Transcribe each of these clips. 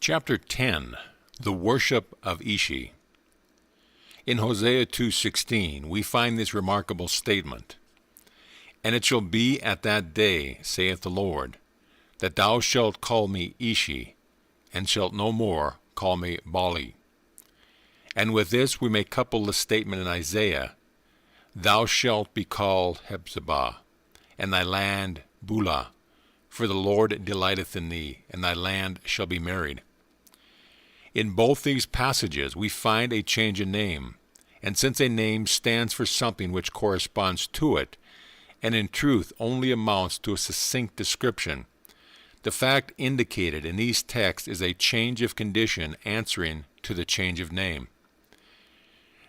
Chapter 10. The Worship of Ishi. In Hosea 2:16 we find this remarkable statement, "And it shall be at that day, saith the Lord, that thou shalt call me Ishi, and shalt no more call me Baali." And with this we may couple the statement in Isaiah, "Thou shalt be called Hephzibah, and thy land Beulah, for the Lord delighteth in thee, and thy land shall be married." In both these passages we find a change in name, and since a name stands for something which corresponds to it, and in truth only amounts to a succinct description, the fact indicated in these texts is a change of condition answering to the change of name.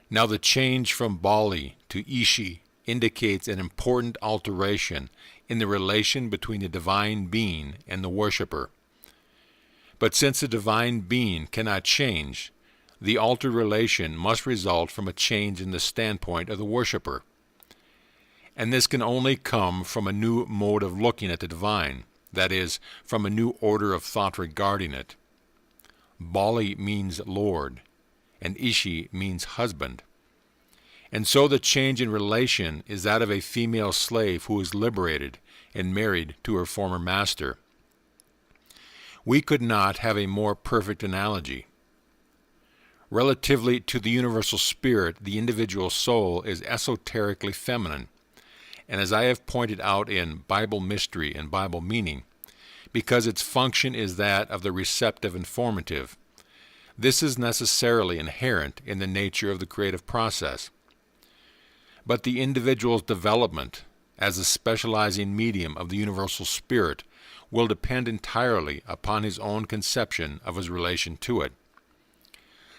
Now the change from Baali to Ishi indicates an important alteration in the relation between the divine being and the worshipper. But since the divine being cannot change, the altered relation must result from a change in the standpoint of the worshipper. And this can only come from a new mode of looking at the divine, that is, from a new order of thought regarding it. Baali means Lord, and Ishi means husband. And so the change in relation is that of a female slave who is liberated and married to her former master. We could not have a more perfect analogy. Relatively to the universal spirit, the individual soul is esoterically feminine, and as I have pointed out in Bible Mystery and Bible Meaning, because its function is that of the receptive and formative, this is necessarily inherent in the nature of the creative process. But the individual's development as a specializing medium of the universal spirit will depend entirely upon his own conception of his relation to it.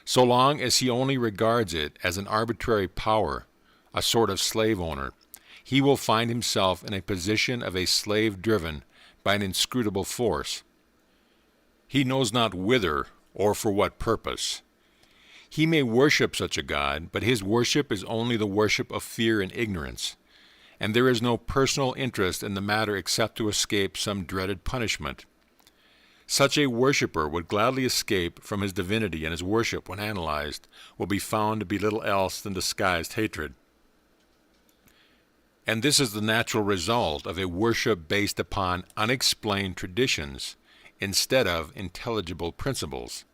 So long as he only regards it as an arbitrary power, a sort of slave owner, he will find himself in a position of a slave driven by an inscrutable force. He knows not whither or for what purpose. He may worship such a god, but his worship is only the worship of fear and ignorance, and there is no personal interest in the matter except to escape some dreaded punishment. Such a worshipper would gladly escape from his divinity, and his worship, when analyzed, will be found to be little else than disguised hatred. And this is the natural result of a worship based upon unexplained traditions instead of intelligible principles,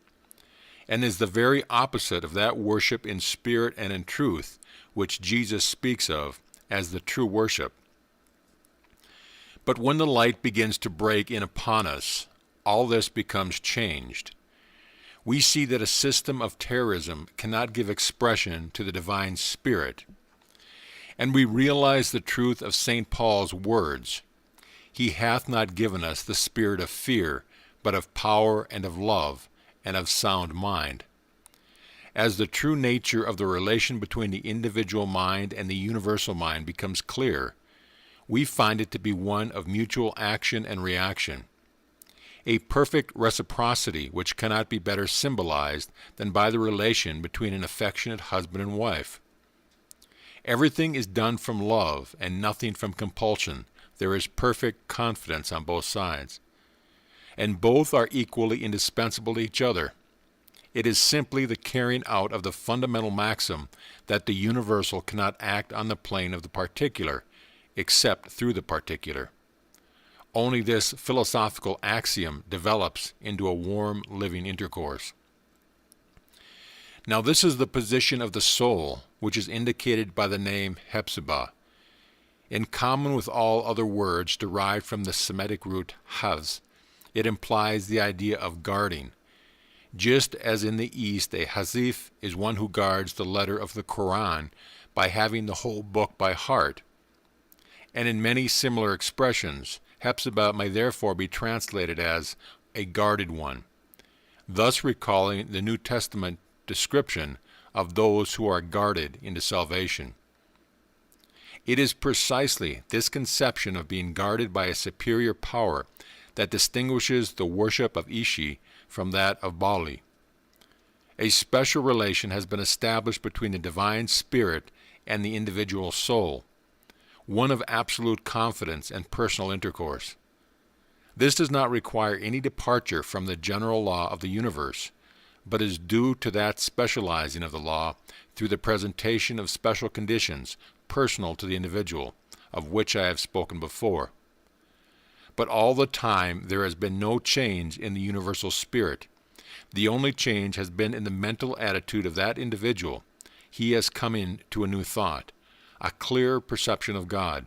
and is the very opposite of that worship in spirit and in truth which Jesus speaks of as the true worship. But when the light begins to break in upon us, all this becomes changed. We see that a system of terrorism cannot give expression to the divine spirit, and we realize the truth of St. Paul's words, "He hath not given us the spirit of fear, but of power and of love and of sound mind." As the true nature of the relation between the individual mind and the universal mind becomes clear, we find it to be one of mutual action and reaction, a perfect reciprocity which cannot be better symbolized than by the relation between an affectionate husband and wife. Everything is done from love and nothing from compulsion. There is perfect confidence on both sides, and both are equally indispensable to each other. It is simply the carrying out of the fundamental maxim that the universal cannot act on the plane of the particular, except through the particular. Only this philosophical axiom develops into a warm, living intercourse. Now this is the position of the soul, which is indicated by the name Hephzibah. In common with all other words derived from the Semitic root haz, it implies the idea of guarding. Just as in the East a hazif is one who guards the letter of the Quran by having the whole book by heart, and in many similar expressions, Hephzibah may therefore be translated as a guarded one, thus recalling the New Testament description of those who are guarded into salvation. It is precisely this conception of being guarded by a superior power that distinguishes the worship of Ishi from that of Baali. A special relation has been established between the divine spirit and the individual soul, one of absolute confidence and personal intercourse. This does not require any departure from the general law of the universe, but is due to that specializing of the law through the presentation of special conditions personal to the individual, of which I have spoken before. But all the time there has been no change in the universal spirit. The only change has been in the mental attitude of that individual. He has come into a new thought, a clearer perception of God.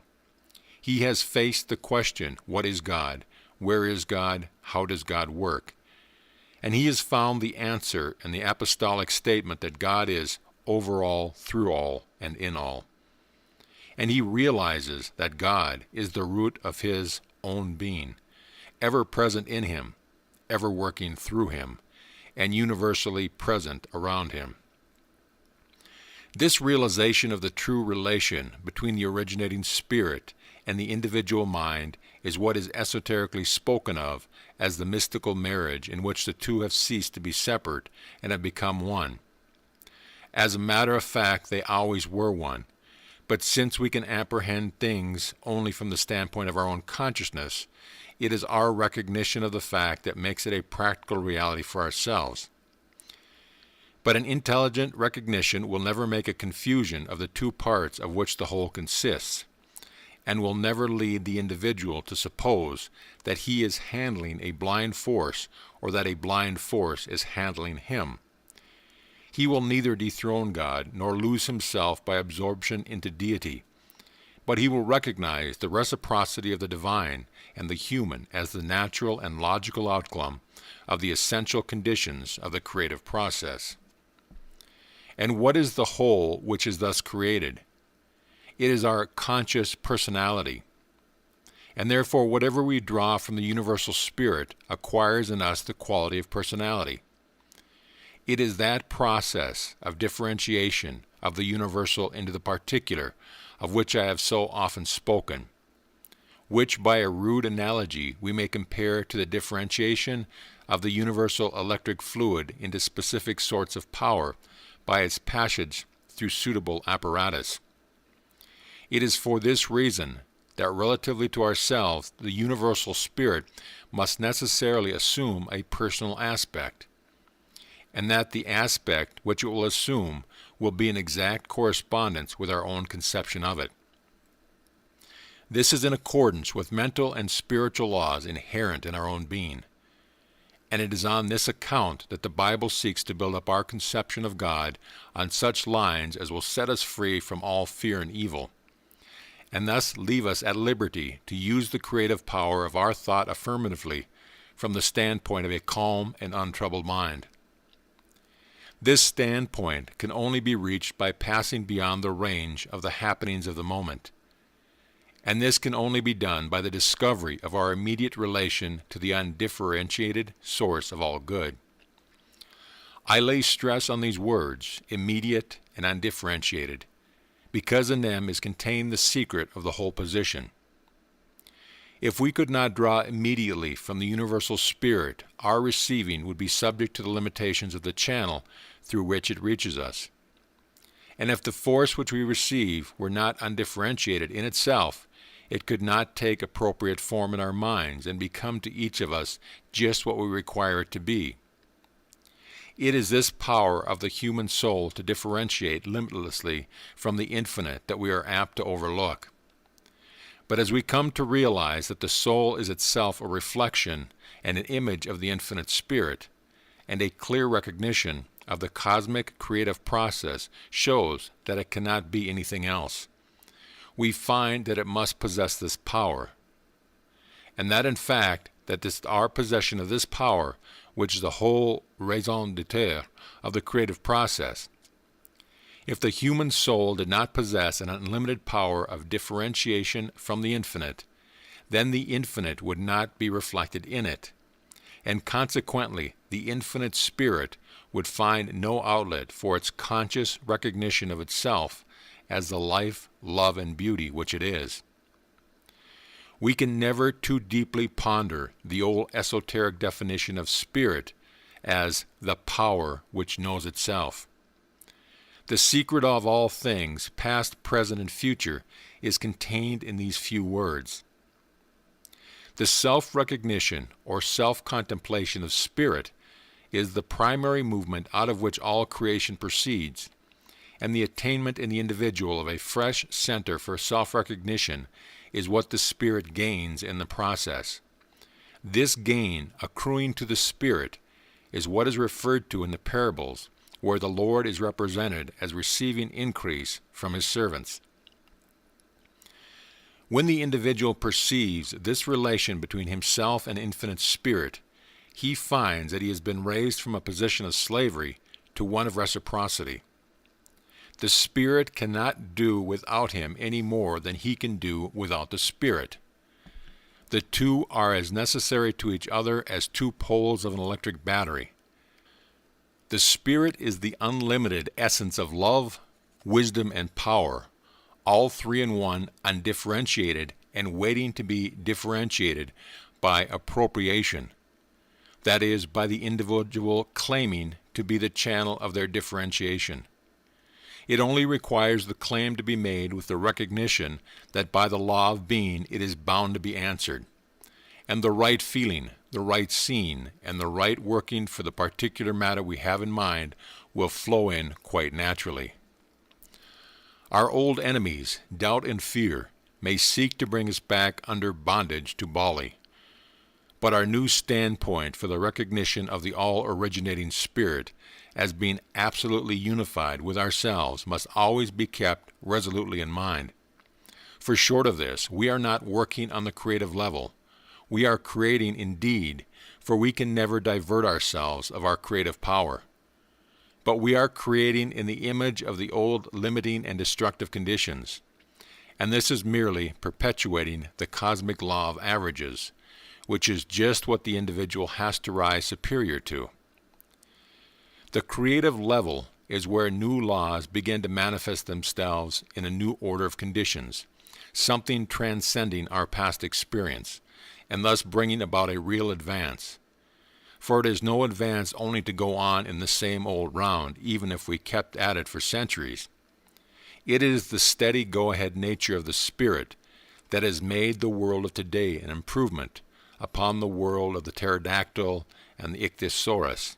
He has faced the question, what is God? Where is God? How does God work? And he has found the answer in the apostolic statement that God is over all, through all, and in all. And he realizes that God is the root of his own being, ever present in him, ever working through him, and universally present around him. This realization of the true relation between the originating spirit and the individual mind is what is esoterically spoken of as the mystical marriage in which the two have ceased to be separate and have become one. As a matter of fact, they always were one, but since we can apprehend things only from the standpoint of our own consciousness, it is our recognition of the fact that makes it a practical reality for ourselves. But an intelligent recognition will never make a confusion of the two parts of which the whole consists, and will never lead the individual to suppose that he is handling a blind force or that a blind force is handling him. He will neither dethrone God nor lose himself by absorption into deity, but he will recognize the reciprocity of the divine and the human as the natural and logical outcome of the essential conditions of the creative process. And what is the whole which is thus created? It is our conscious personality. And therefore whatever we draw from the universal spirit acquires in us the quality of personality. It is that process of differentiation of the universal into the particular of which I have so often spoken, which by a rude analogy we may compare to the differentiation of the universal electric fluid into specific sorts of power by its passage through suitable apparatus. It is for this reason that relatively to ourselves the universal spirit must necessarily assume a personal aspect, and that the aspect which it will assume will be in exact correspondence with our own conception of it. This is in accordance with mental and spiritual laws inherent in our own being, and it is on this account that the Bible seeks to build up our conception of God on such lines as will set us free from all fear and evil, and thus leave us at liberty to use the creative power of our thought affirmatively from the standpoint of a calm and untroubled mind. This standpoint can only be reached by passing beyond the range of the happenings of the moment, and this can only be done by the discovery of our immediate relation to the undifferentiated source of all good. I lay stress on these words, immediate and undifferentiated, because in them is contained the secret of the whole position. If we could not draw immediately from the universal spirit, our receiving would be subject to the limitations of the channel through which it reaches us. And if the force which we receive were not undifferentiated in itself, it could not take appropriate form in our minds and become to each of us just what we require it to be. It is this power of the human soul to differentiate limitlessly from the infinite that we are apt to overlook. But as we come to realize that the soul is itself a reflection and an image of the infinite spirit, and a clear recognition of the cosmic creative process shows that it cannot be anything else, we find that it must possess this power, and that in fact that our possession of this power, which is the whole raison d'etre of the creative process. If the human soul did not possess an unlimited power of differentiation from the infinite, then the infinite would not be reflected in it, and consequently the infinite spirit would find no outlet for its conscious recognition of itself as the life, love, and beauty which it is. We can never too deeply ponder the old esoteric definition of spirit as the power which knows itself. The secret of all things, past, present, and future, is contained in these few words. The self-recognition or self-contemplation of spirit is the primary movement out of which all creation proceeds, and the attainment in the individual of a fresh center for self-recognition is what the spirit gains in the process. This gain accruing to the spirit is what is referred to in the parables, where the Lord is represented as receiving increase from his servants. When the individual perceives this relation between himself and infinite spirit, he finds that he has been raised from a position of slavery to one of reciprocity. The spirit cannot do without him any more than he can do without the spirit. The two are as necessary to each other as two poles of an electric battery. The spirit is the unlimited essence of love, wisdom, and power, all three in one, undifferentiated and waiting to be differentiated by appropriation. That is, by the individual claiming to be the channel of their differentiation. It only requires the claim to be made with the recognition that by the law of being it is bound to be answered, and the right feeling, the right scene, and the right working for the particular matter we have in mind will flow in quite naturally. Our old enemies, doubt and fear, may seek to bring us back under bondage to Bali, but our new standpoint for the recognition of the all-originating Spirit as being absolutely unified with ourselves must always be kept resolutely in mind. For short of this, we are not working on the creative level. We are creating indeed, for we can never divert ourselves of our creative power. But we are creating in the image of the old limiting and destructive conditions, and this is merely perpetuating the cosmic law of averages, which is just what the individual has to rise superior to. The creative level is where new laws begin to manifest themselves in a new order of conditions, something transcending our past experience, and thus bringing about a real advance. For it is no advance only to go on in the same old round, even if we kept at it for centuries. It is the steady go-ahead nature of the Spirit that has made the world of today an improvement upon the world of the pterodactyl and the ichthyosaurus,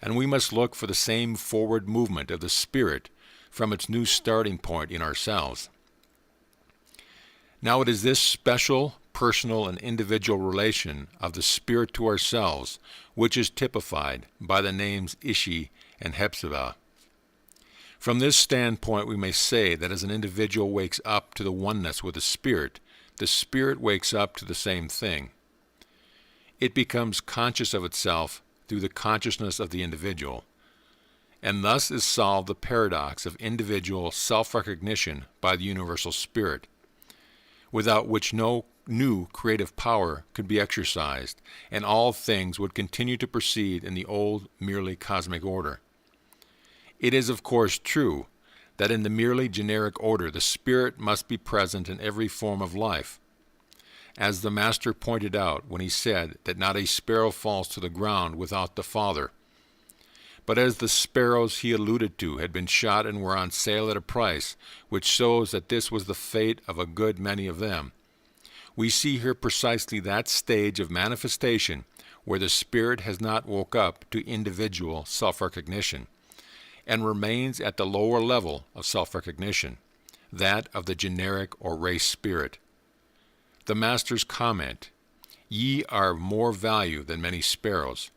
and we must look for the same forward movement of the Spirit from its new starting point in ourselves. Now it is this special, personal, and individual relation of the Spirit to ourselves which is typified by the names Ishi and Hepzibah. From this standpoint we may say that as an individual wakes up to the oneness with the Spirit wakes up to the same thing. It becomes conscious of itself through the consciousness of the individual, and thus is solved the paradox of individual self-recognition by the universal Spirit, without which no new creative power could be exercised, and all things would continue to proceed in the old, merely cosmic order. It is, of course, true that in the merely generic order the Spirit must be present in every form of life, as the Master pointed out when he said that not a sparrow falls to the ground without the Father. But as the sparrows he alluded to had been shot and were on sale at a price, which shows that this was the fate of a good many of them, we see here precisely that stage of manifestation where the Spirit has not woke up to individual self-recognition, and remains at the lower level of self-recognition, that of the generic or race spirit. The Master's comment, "Ye are of more value than many sparrows,"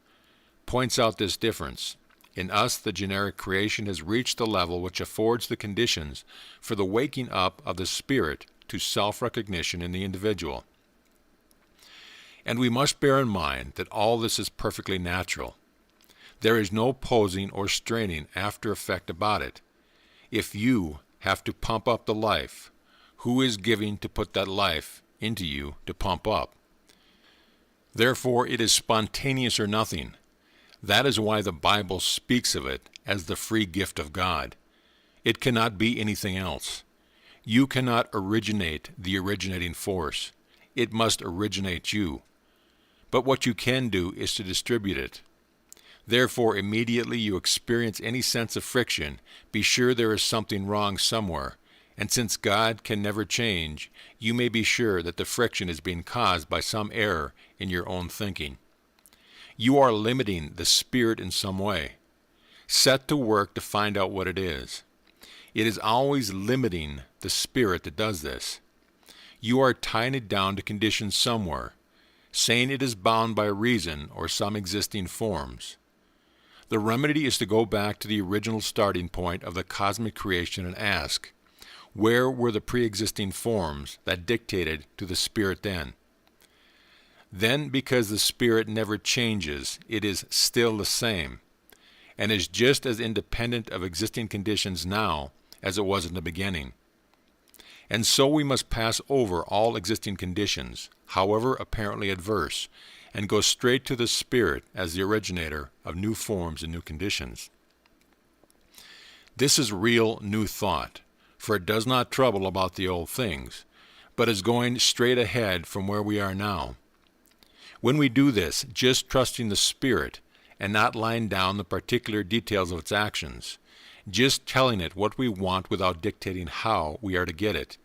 points out this difference. In us, the generic creation has reached the level which affords the conditions for the waking up of the Spirit to self-recognition in the individual. And we must bear in mind that all this is perfectly natural. There is no posing or straining after effect about it. If you have to pump up the life, who is giving to put that life into you to pump up? Therefore it is spontaneous or nothing. That is why the Bible speaks of it as the free gift of God. It cannot be anything else. You cannot originate the originating force. It must originate you. But what you can do is to distribute it. Therefore, immediately you experience any sense of friction, be sure there is something wrong somewhere, And since God can never change, you may be sure that the friction is being caused by some error in your own thinking. You are limiting the Spirit in some way. Set to work to find out what it is. It is always limiting the Spirit that does this. You are tying it down to conditions somewhere, saying it is bound by reason or some existing forms. The remedy is to go back to the original starting point of the cosmic creation and ask, where were the pre-existing forms that dictated to the Spirit then? Then, because the Spirit never changes, it is still the same, and is just as independent of existing conditions now as it was in the beginning. And so we must pass over all existing conditions, however apparently adverse, and go straight to the Spirit as the originator of new forms and new conditions. This is real new thought, for it does not trouble about the old things, but is going straight ahead from where we are now. When we do this, just trusting the Spirit and not laying down the particular details of its actions, just telling it what we want without dictating how we are to get it,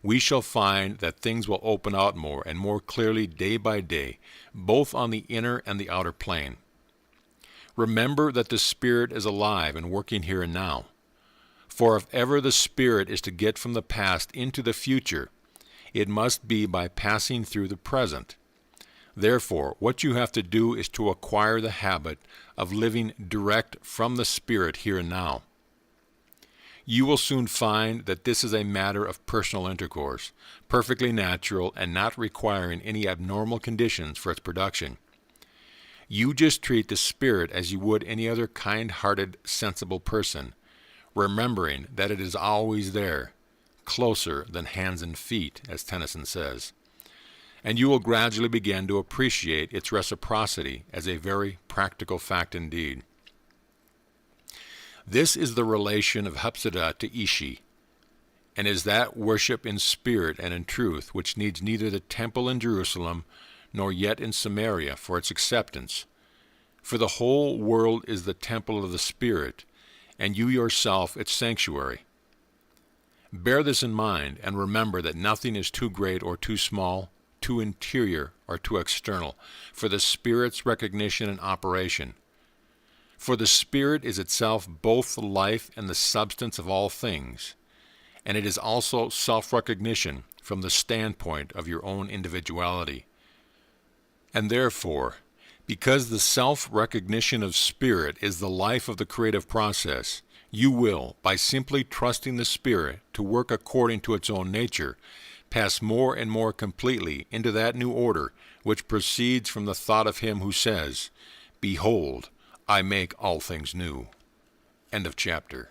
we shall find that things will open out more and more clearly day by day, both on the inner and the outer plane. Remember that the Spirit is alive and working here and now. For if ever the Spirit is to get from the past into the future, it must be by passing through the present. Therefore, what you have to do is to acquire the habit of living direct from the Spirit here and now. You will soon find that this is a matter of personal intercourse, perfectly natural and not requiring any abnormal conditions for its production. You just treat the Spirit as you would any other kind-hearted, sensible person, remembering that it is always there, closer than hands and feet, as Tennyson says. And you will gradually begin to appreciate its reciprocity as a very practical fact indeed. This is the relation of Hepzibah to Ishi, and is that worship in spirit and in truth which needs neither the temple in Jerusalem nor yet in Samaria for its acceptance. For the whole world is the temple of the Spirit, and you yourself its sanctuary. Bear this in mind, and remember that nothing is too great or too small, too interior or too external, for the Spirit's recognition and operation. For the Spirit is itself both the life and the substance of all things, and it is also self-recognition from the standpoint of your own individuality. And therefore, because the self-recognition of Spirit is the life of the creative process, you will, by simply trusting the Spirit to work according to its own nature, pass more and more completely into that new order which proceeds from the thought of Him who says, "Behold, I make all things new." End of chapter.